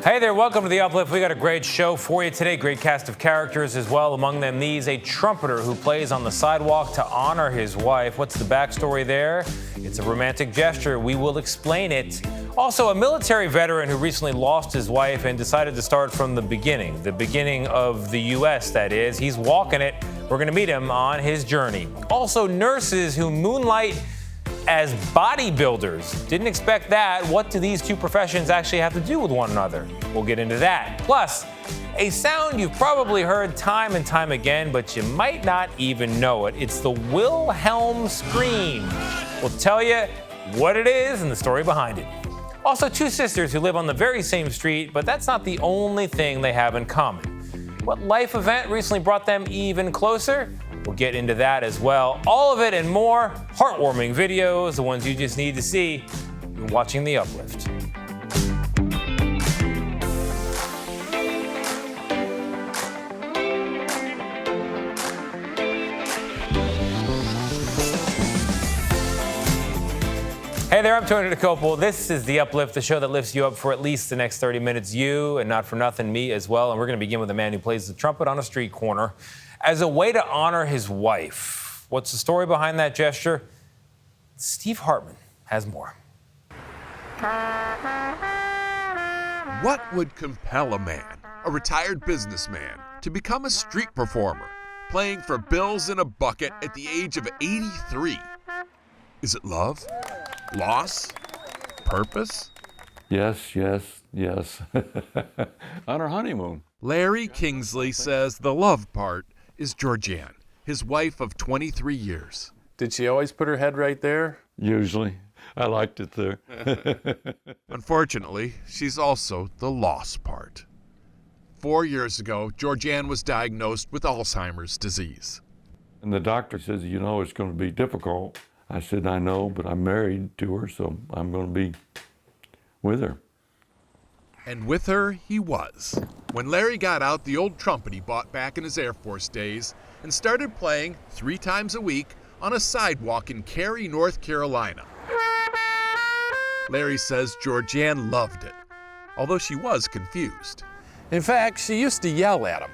Hey there, welcome to the Uplift. We got a great show for you today. Great cast of characters as well. Among them, these, a trumpeter who plays on the sidewalk to honor his wife. What's the backstory there? It's a romantic gesture. We will explain it. Also, a military veteran who recently lost his wife and decided to start from the beginning of the U.S., that is. He's walking it. We're going to meet him on his journey. Also, nurses who moonlight as bodybuilders. Didn't expect that. What do these two professions actually have to do with one another? We'll get into that. Plus, a sound you've probably heard time and time again, but you might not even know it. It's the Wilhelm scream. We'll tell you what it is and the story behind it. Also, two sisters who live on the very same street, but that's not the only thing they have in common. What life event recently brought them even closer? We'll get into that as well. All of it and more. Heartwarming videos, the ones you just need to see. You're watching The Uplift. Hey there, I'm Tony DeCopel. This is The Uplift, the show that lifts you up for at least the next 30 minutes. You, and not for nothing, me as well. And we're going to begin with a man who plays the trumpet on a street corner as a way to honor his wife. What's the story behind that gesture? Steve Hartman has more. What would compel a man, a retired businessman, to become a street performer, playing for bills in a bucket at the age of 83? Is it love? Loss? Purpose? Yes. On our honeymoon. Larry Kingsley says the love part is Georgianne, his wife of 23 years. Did she always put her head right there? Usually. I liked it there. Unfortunately, she's also the loss part. 4 years ago, Georgianne was diagnosed with Alzheimer's disease. And the doctor says, you know, it's going to be difficult. I said, I know, but I'm married to her, so I'm going to be with her. And with her, he was. When Larry got out the old trumpet he bought back in his Air Force days and started playing 3 times a week on a sidewalk in Cary, North Carolina. Larry says Georgianne loved it, although she was confused. In fact, she used to yell at him.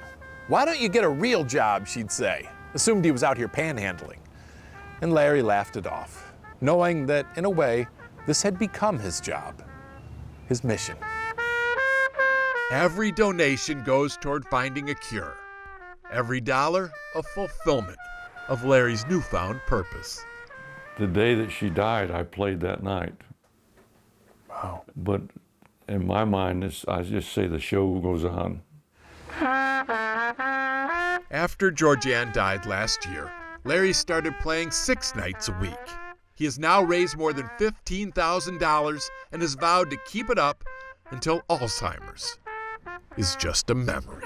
"Why don't you get a real job?" she'd say. Assumed he was out here panhandling. And Larry laughed it off, knowing that, in a way, this had become his job, his mission. Every donation goes toward finding a cure. Every dollar, a fulfillment of Larry's newfound purpose. The day that she died, I played that night. Wow. But in my mind, I just say the show goes on. After Georgianne died last year, Larry started playing 6 nights a week. He has now raised more than $15,000 and has vowed to keep it up until Alzheimer's is just a memory.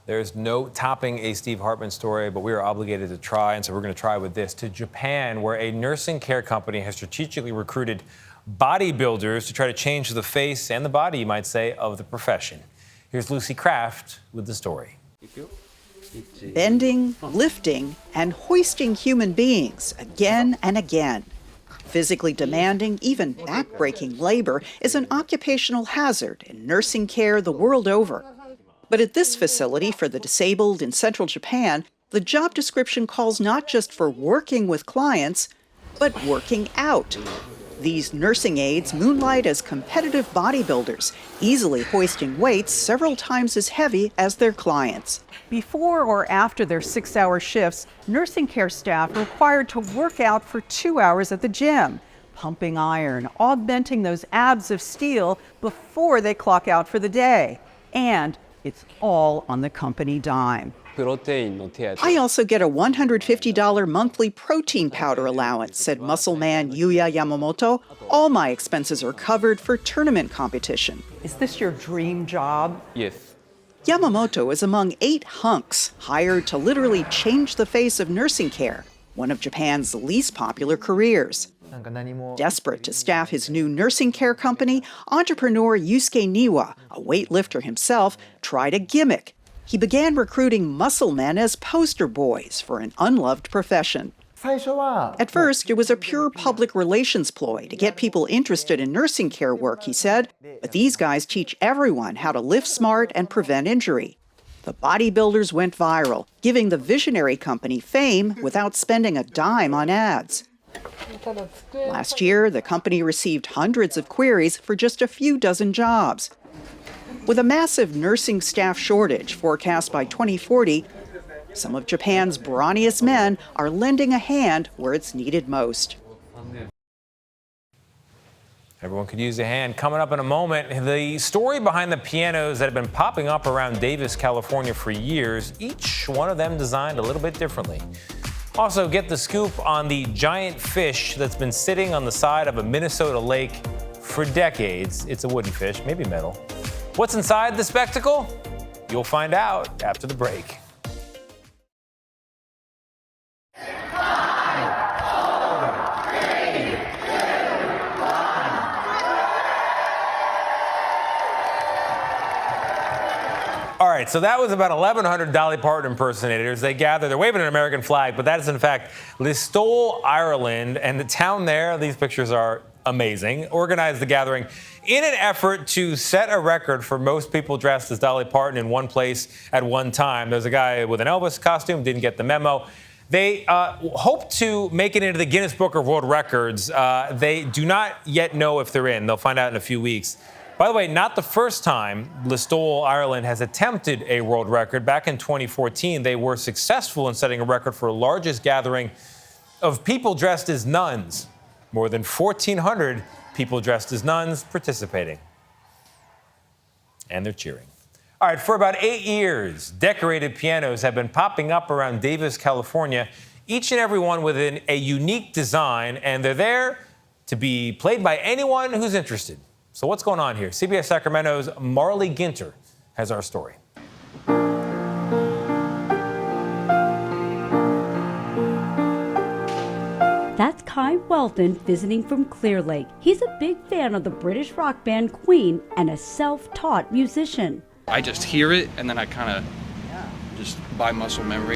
There's no topping a Steve Hartman story, but we are obligated to try, and so we're going to try with this. To Japan, where a nursing care company has strategically recruited bodybuilders to try to change the face and the body, you might say, of the profession. Here's Lucy Kraft with the story. Bending, lifting, and hoisting human beings again and again. Physically demanding, even back-breaking labor is an occupational hazard in nursing care the world over. But at this facility for the disabled in central Japan, the job description calls not just for working with clients, but working out. These nursing aides moonlight as competitive bodybuilders, easily hoisting weights several times as heavy as their clients. Before or after their 6-hour shifts, nursing care staff are required to work out for 2 hours at the gym, pumping iron, augmenting those abs of steel before they clock out for the day. And it's all on the company dime. I also get a $150 monthly protein powder allowance, said muscle man Yuya Yamamoto. All my expenses are covered for tournament competition. Is this your dream job? Yes. Yamamoto is among 8 hunks hired to literally change the face of nursing care, one of Japan's least popular careers. Desperate to staff his new nursing care company, entrepreneur Yusuke Niwa, a weightlifter himself, tried a gimmick. He began recruiting muscle men as poster boys for an unloved profession. At first, it was a pure public relations ploy to get people interested in nursing care work, he said. But these guys teach everyone how to lift smart and prevent injury. The bodybuilders went viral, giving the visionary company fame without spending a dime on ads. Last year, the company received hundreds of queries for just a few dozen jobs. With a massive nursing staff shortage forecast by 2040, some of Japan's brawniest men are lending a hand where it's needed most. Everyone could use a hand. Coming up in a moment, the story behind the pianos that have been popping up around Davis, California for years, each one of them designed a little bit differently. Also, get the scoop on the giant fish that's been sitting on the side of a Minnesota lake for decades. It's a wooden fish, maybe metal. What's inside the spectacle? You'll find out after the break. All right, so that was about 1,100 Dolly Parton impersonators. They gathered, they're waving an American flag, but that is in fact Listowel, Ireland, and the town there, these pictures are amazing, organized the gathering in an effort to set a record for most people dressed as Dolly Parton in one place at one time. There's a guy with an Elvis costume, didn't get the memo. They hope to make it into the Guinness Book of World Records. They do not yet know if they're in. They'll find out in a few weeks. By the way, not the first time Listowel, Ireland has attempted a world record. Back in 2014, they were successful in setting a record for the largest gathering of people dressed as nuns. More than 1,400 people dressed as nuns participating. And they're cheering. All right, for about 8 years, decorated pianos have been popping up around Davis, California, each and every one with a unique design, and they're there to be played by anyone who's interested. So what's going on here? CBS Sacramento's Marley Ginter has our story. That's Kai Weldon visiting from Clear Lake. He's a big fan of the British rock band Queen and a self-taught musician. I just hear it and then I kind of just by muscle memory.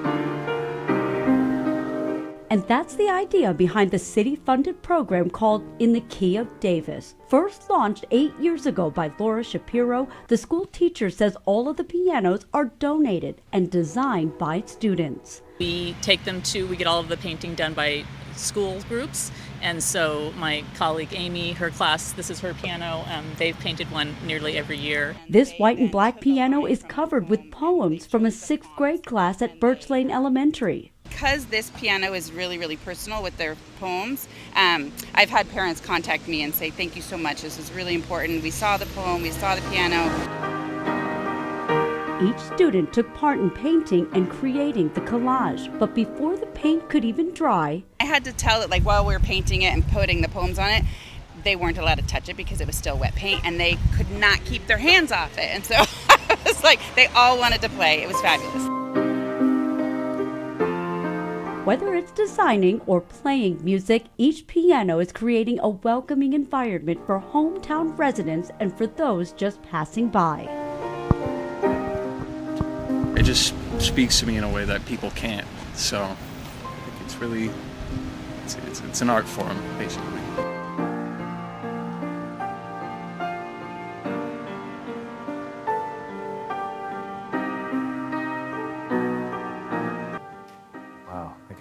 And that's the idea behind the city-funded program called In the Key of Davis. First launched 8 years ago by Laura Shapiro, the school teacher says all of the pianos are donated and designed by students. We take them we get all of the painting done by school groups. And so my colleague Amy, her class, this is her piano, they've painted one nearly every year. This white and black piano is covered with poems from a 6th grade class at Birch Lane Elementary. Because this piano is really, really personal with their poems, I've had parents contact me and say, thank you so much, this is really important. We saw the poem, we saw the piano. Each student took part in painting and creating the collage, but before the paint could even dry, I had to tell it, like while we were painting it and putting the poems on it, they weren't allowed to touch it because it was still wet paint and they could not keep their hands off it. And so I was like, they all wanted to play. It was fabulous. Whether it's designing or playing music, each piano is creating a welcoming environment for hometown residents and for those just passing by. It just speaks to me in a way that people can't. So it's really, it's an art form, basically.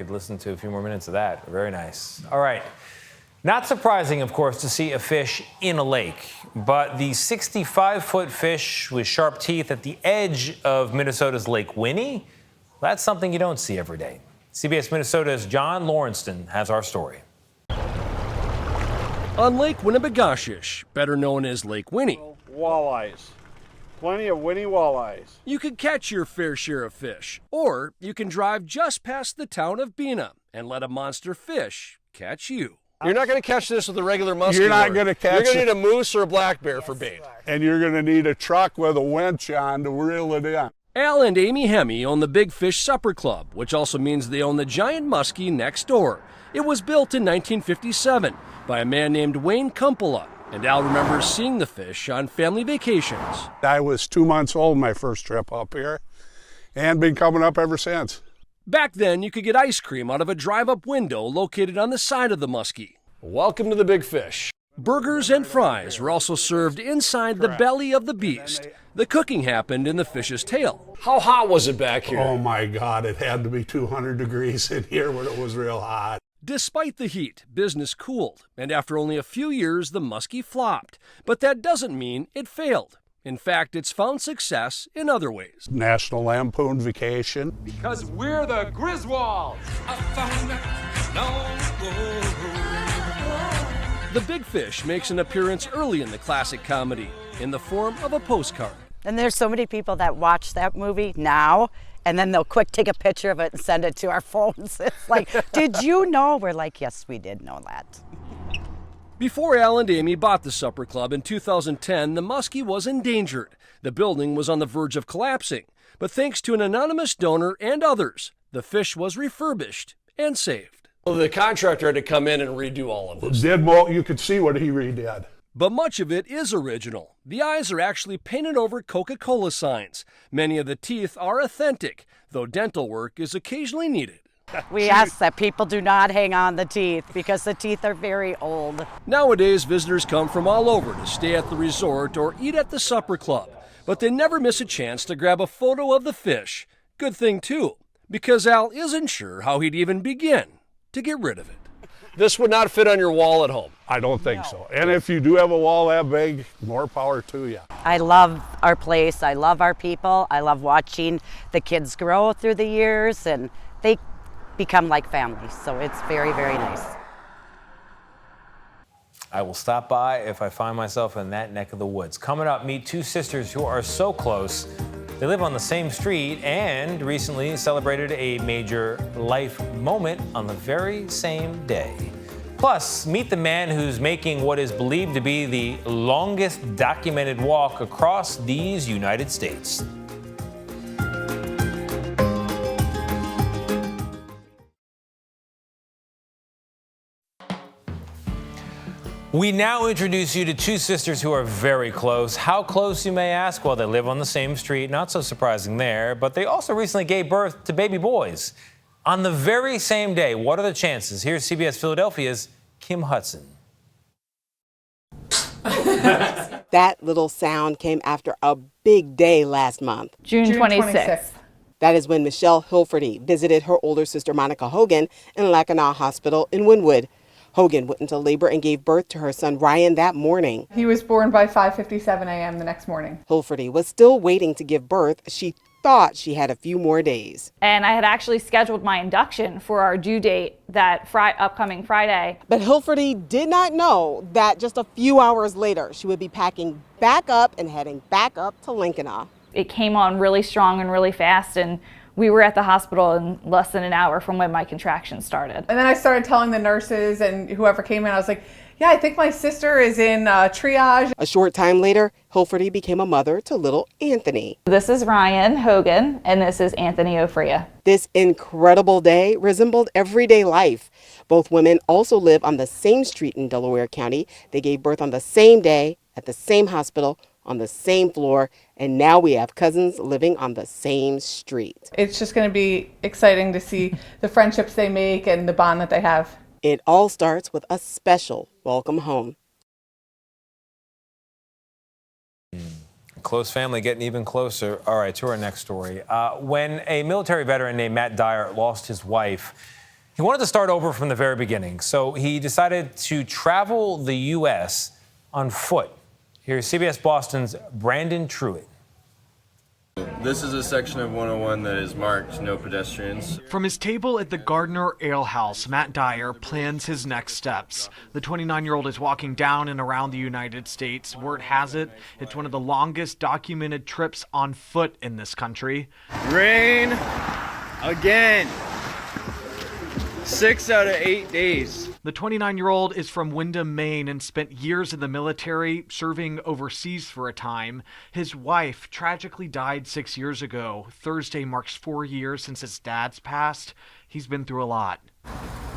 Listen to a few more minutes of that. Very nice. All right. Not surprising, of course, to see a fish in a lake, but the 65-foot fish with sharp teeth at the edge of Minnesota's Lake Winnie, that's something you don't see every day. CBS Minnesota's John Lawrenston has our story. On Lake Winnipegashish, better known as Lake Winnie, walleyes. Plenty of Winnie walleyes. You could catch your fair share of fish, or you can drive just past the town of Bena and let a monster fish catch you. You're not going to catch this with a regular musky You're not going to catch it. You're going to need a moose or a black bear for bait. And you're going to need a truck with a winch on to reel it in. Al and Amy Hemme own the Big Fish Supper Club, which also means they own the giant muskie next door. It was built in 1957 by a man named Wayne Kumpola, and Al remembers seeing the fish on family vacations. I was 2 months old my first trip up here, and been coming up ever since. Back then, you could get ice cream out of a drive-up window located on the side of the muskie. Welcome to the Big Fish. Burgers and fries were also served inside the belly of the beast. The cooking happened in the fish's tail. How hot was it back here? Oh my God, it had to be 200 degrees in here when it was real hot. Despite the heat, business cooled, and after only a few years, the muskie flopped. But that doesn't mean it failed. In fact, it's found success in other ways. National Lampoon Vacation. Because we're the Griswolds. The Big Fish makes an appearance early in the classic comedy in the form of a postcard. And there's so many people that watch that movie now, and then they'll quick take a picture of it and send it to our phones. It's like, did you know? We're like, yes, we did know that. Before Al and Amy bought the Supper Club in 2010, the muskie was endangered. The building was on the verge of collapsing. But thanks to an anonymous donor and others, the fish was refurbished and saved. Well, the contractor had to come in and redo all of this. You could see what he redid. But much of it is original. The eyes are actually painted over Coca-Cola signs. Many of the teeth are authentic, though dental work is occasionally needed. We ask that people do not hang on the teeth because the teeth are very old. Nowadays, visitors come from all over to stay at the resort or eat at the Supper Club, but they never miss a chance to grab a photo of the fish. Good thing, too, because Al isn't sure how he'd even begin to get rid of it. This would not fit on your wall at home. I don't think so. And if you do have a wall that big, more power to you. I love our place. I love our people. I love watching the kids grow through the years, and they become like family. So it's very, very nice. I will stop by if I find myself in that neck of the woods. Coming up, meet two sisters who are so close. They live on the same street and recently celebrated a major life moment on the very same day. Plus, meet the man who's making what is believed to be the longest documented walk across these United States. We now introduce you to two sisters who are very close. How close, you may ask? Well, they live on the same street, not so surprising there, but they also recently gave birth to baby boys. On the very same day, what are the chances? Here's CBS Philadelphia's Kim Hudson. That little sound came after a big day last month. June 26th. That is when Michelle Hilferty visited her older sister Monica Hogan in Lackinaw Hospital in Wynwood. Hogan went into labor and gave birth to her son Ryan that morning. He was born by 5:57 a.m. the next morning. Hilferty was still waiting to give birth. She thought she had a few more days. And I had actually scheduled my induction for our due date that upcoming Friday. But Hilferty did not know that just a few hours later, she would be packing back up and heading back up to Lackinaw. It came on really strong and really fast, and we were at the hospital in less than an hour from when my contractions started. And then I started telling the nurses and whoever came in, I was like, yeah, I think my sister is in triage. A short time later, Hilferty became a mother to little Anthony. This is Ryan Hogan, and this is Anthony Ofria. This incredible day resembled everyday life. Both women also live on the same street in Delaware County. They gave birth on the same day, at the same hospital, on the same floor, and now we have cousins living on the same street. It's just going to be exciting to see the friendships they make and the bond that they have. It all starts with a special welcome home. Close family getting even closer. All right, to our next story. When a military veteran named Matt Dyer lost his wife, he wanted to start over from the very beginning. So he decided to travel the U.S. on foot. Here's CBS Boston's Brandon Truitt. This is a section of 101 that is marked no pedestrians. From his table at the Gardner Ale House, Matt Dyer plans his next steps. The 29-year-old is walking down and around the United States. Word has it, it's one of the longest documented trips on foot in this country. Rain again. 6 out of 8 days. The 29-year-old is from Windham, Maine, and spent years in the military, serving overseas for a time. His wife tragically died 6 years ago. Thursday marks 4 years since his dad's passed. He's been through a lot.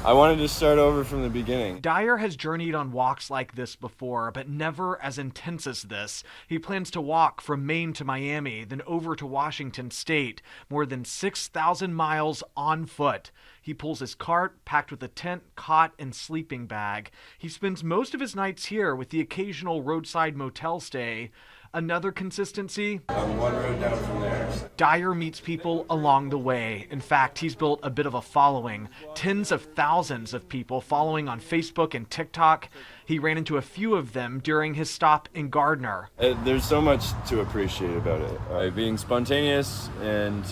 I wanted to start over from the beginning. Dyer has journeyed on walks like this before, but never as intense as this. He plans to walk from Maine to Miami, then over to Washington State, more than 6,000 miles on foot. He pulls his cart, packed with a tent, cot, and sleeping bag. He spends most of his nights here with the occasional roadside motel stay. Another consistency? I'm one road down from there. Dyer meets people along the way. In fact, he's built a bit of a following. Tens of thousands of people following on Facebook and TikTok. He ran into a few of them during his stop in Gardner. There's so much to appreciate about it. Being spontaneous and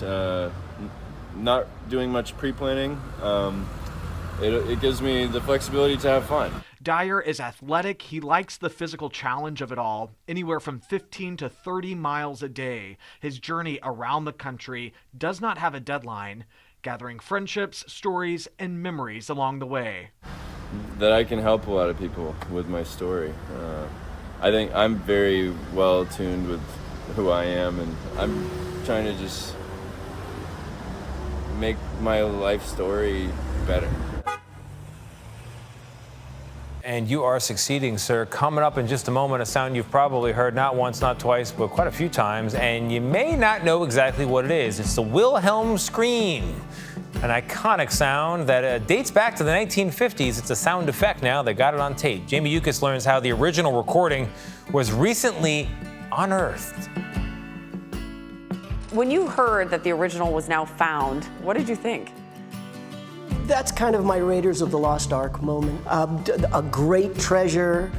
not doing much pre-planning, it gives me the flexibility to have fun. Dyer is athletic. He likes the physical challenge of it all, anywhere from 15 to 30 miles a day. His journey around the country does not have a deadline, gathering friendships, stories, and memories along the way. That I can help a lot of people with my story. I think I'm very well attuned with who I am, and I'm trying to just make my life story better. And you are succeeding, sir. Coming up in just a moment, a sound you've probably heard not once, not twice, but quite a few times, and you may not know exactly what it is. It's the Wilhelm scream, an iconic sound that dates back to the 1950s. It's a sound effect now. They got it on tape. Jamie Yuccas learns how the original recording was recently unearthed. When you heard that the original was now found, what did you think? That's kind of my Raiders of the Lost Ark moment. A great treasure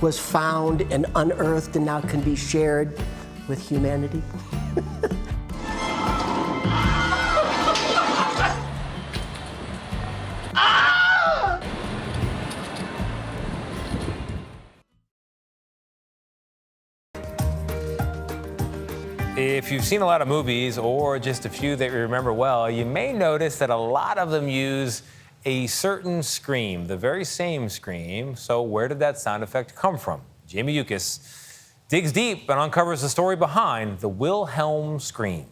was found and unearthed and now can be shared with humanity. If you've seen a lot of movies or just a few that you remember well, you may notice that a lot of them use a certain scream, the very same scream. So where did that sound effect come from? Jamie Yuccas digs deep and uncovers the story behind the Wilhelm scream.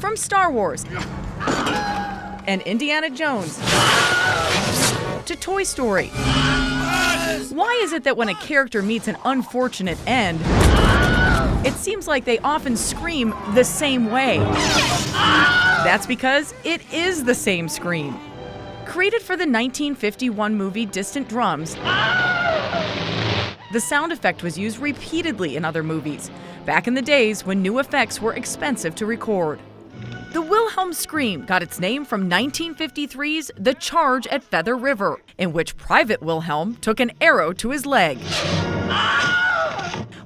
From Star Wars and Indiana Jones to Toy Story. Why is it that when a character meets an unfortunate end, it seems like they often scream the same way? That's because it is the same scream. Created for the 1951 movie Distant Drums, the sound effect was used repeatedly in other movies, back in the days when new effects were expensive to record. The Wilhelm scream got its name from 1953's The Charge at Feather River, in which Private Wilhelm took an arrow to his leg.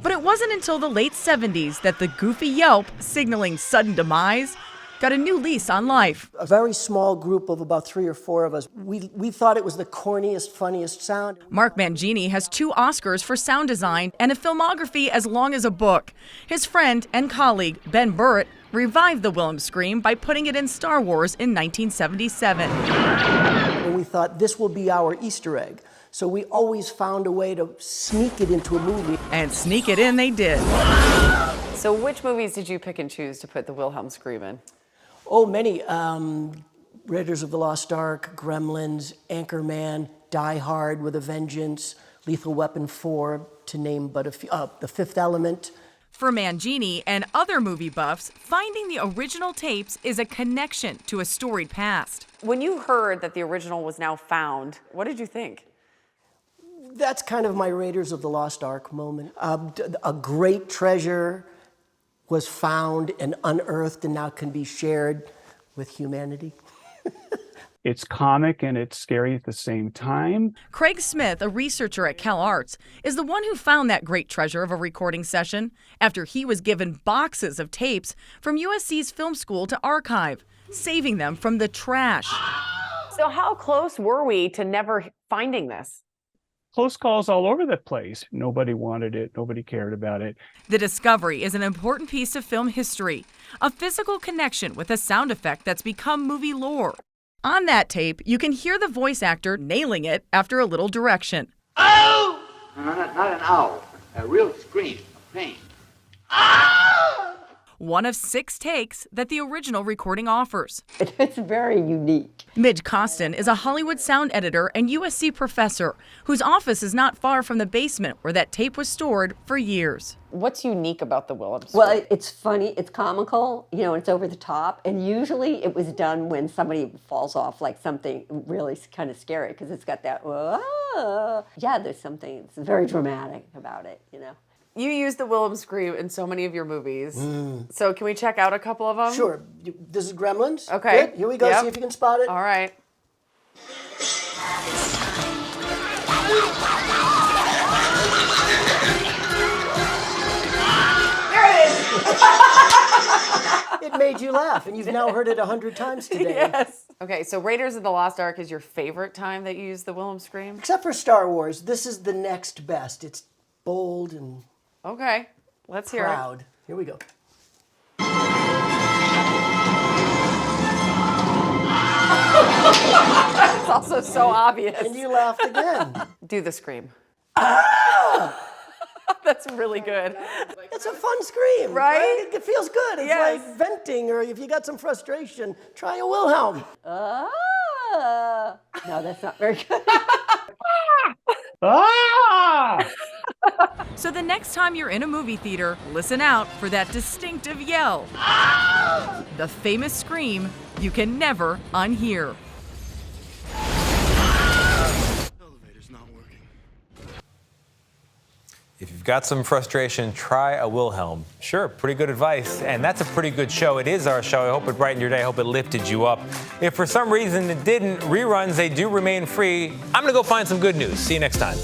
But it wasn't until the late 70s that the goofy yelp, signaling sudden demise, got a new lease on life. A very small group of about 3 or 4 of us, we thought it was the corniest, funniest sound. Mark Mangini has 2 Oscars for sound design and a filmography as long as a book. His friend and colleague, Ben Burtt, revived the Wilhelm scream by putting it in Star Wars in 1977. And we thought this will be our Easter egg. So we always found a way to sneak it into a movie. And sneak it in they did. So which movies did you pick and choose to put the Wilhelm scream in? Oh, many. Raiders of the Lost Ark, Gremlins, Anchorman, Die Hard with a Vengeance, Lethal Weapon 4, to name but a few. The Fifth Element. For Mangini and other movie buffs, finding the original tapes is a connection to a storied past. When you heard that the original was now found, what did you think? That's kind of my Raiders of the Lost Ark moment. A great treasure was found and unearthed and now can be shared with humanity. It's comic and it's scary at the same time. Craig Smith, a researcher at CalArts, is the one who found that great treasure of a recording session after he was given boxes of tapes from USC's film school to archive, saving them from the trash. So how close were we to never finding this? Close calls all over the place. Nobody wanted it. Nobody cared about it. The discovery is an important piece of film history, a physical connection with a sound effect that's become movie lore. On that tape, you can hear the voice actor nailing it after a little direction. Oh! No, not an owl. A real scream of pain. Oh! one of 6 takes that the original recording offers. It's very unique. Midge Costin is a Hollywood sound editor and USC professor whose office is not far from the basement where that tape was stored for years. What's unique about the Wilhelm script? Well, it's funny, it's comical, it's over the top, and usually it was done when somebody falls off, like something really kind of scary, because it's got that, yeah, there's something, it's very dramatic about it, You use the Wilhelm scream in so many of your movies. So can we check out a couple of them? Sure. This is Gremlins. Okay. Good. Here we go. Yep. See if you can spot it. All right. It made you laugh, and you've now heard it 100 times today. Yes. Okay, so Raiders of the Lost Ark is your favorite time that you use the Wilhelm scream? Except for Star Wars, this is the next best. It's bold and okay. Let's hear proud. Here we go. It's also so obvious. And you laughed again. Do the scream. Ah! That's really good. It's a fun scream, right? It feels good. It's Yes. like venting, or if you got some frustration, try a Wilhelm. No, that's not very good. So the next time you're in a movie theater, listen out for that distinctive yell. The famous scream you can never unhear. If you've got some frustration, try a Wilhelm. Sure, pretty good advice. And that's a pretty good show. It is our show. I hope it brightened your day. I hope it lifted you up. If for some reason it didn't, reruns, they do remain free. I'm going to go find some good news. See you next time.